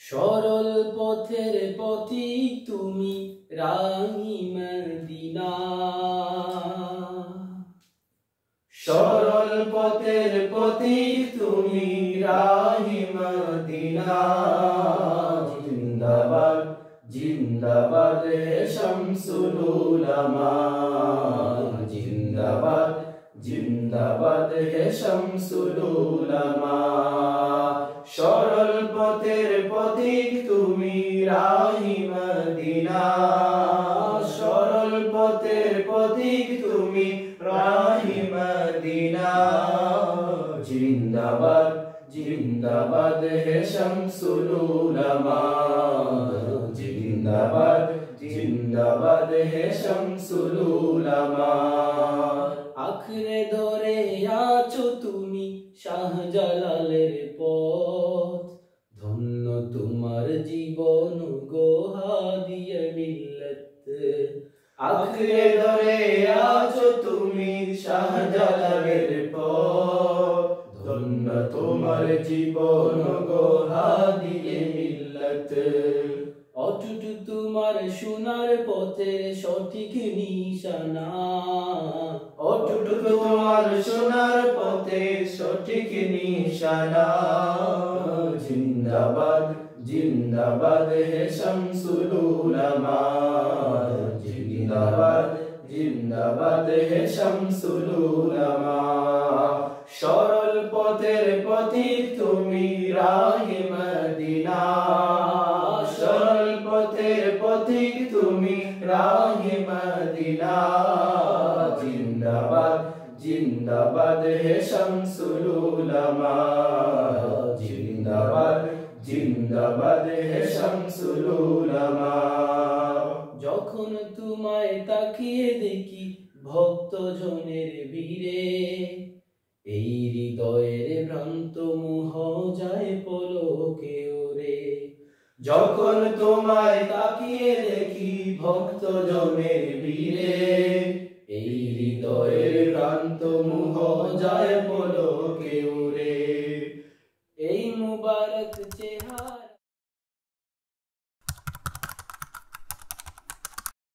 সরল পথের পথিক তুমি রাহি মদিনা। সরল পথের পথিক তুমি রাহি মদিনা। জিন্দাবাদ জিন্দাবাদ হে শামসুল উলামা। জিন্দাবাদ জিন্দাবাদ হে শামসুল উলামা। সরল পথের পথিক তুমি রাহি মদিনা। সরল পথের পথিক তুমি রাহি মদিনা। জিন্দাবাদ জিন্দাবাদ হে শামসুল উলামা। জিন্দাবাদ জিন্দাবাদ হে শামসুল উলামা। আঁকড়ে ধরে আছো তুমি শাহজালালের পথ। ধন্য তোমার জীবন গো হাদিয়ে মিল্লাত। আঁকড়ে ধরে আছো তুমি শাহজালালের পথ। ধন্য তোমার জীবন গো হাদিয়ে মিল্লাত। অটুট তোমার সোনার পথের সঠিক নিশানা। অটুট তোমার সোনার পথে সঠিক নিশানা। জিন্দাবাদ জিন্দাবাদ হে শামসুল উলামা। জিন্দাবাদ জিন্দাবাদ হে শামসুল উলামা। সরল পথের পথিক তুমি রাহি মদিনা। সরল পথের পথিক তুমি রাহি মদিনা। জিন্দাবাদ জিন্দাবাদ হে শামসুল উলামা। জিন্দাবাদ জিন্দাবাদ হে শামসুল উলামা। যখন তোমায় তাকিয়ে দেখি ভক্ত জনের ভিড়ে, এই হৃদয়ের ভ্রান্ত মোহ যায় পলকে ওরে। যখন তোমায় তাকিয়ে দেখি ভক্ত জনের ভিড়ে, এই হৃদয়ের ভ্রান্ত মোহ যায় পলকে ওরে। এই মুবারক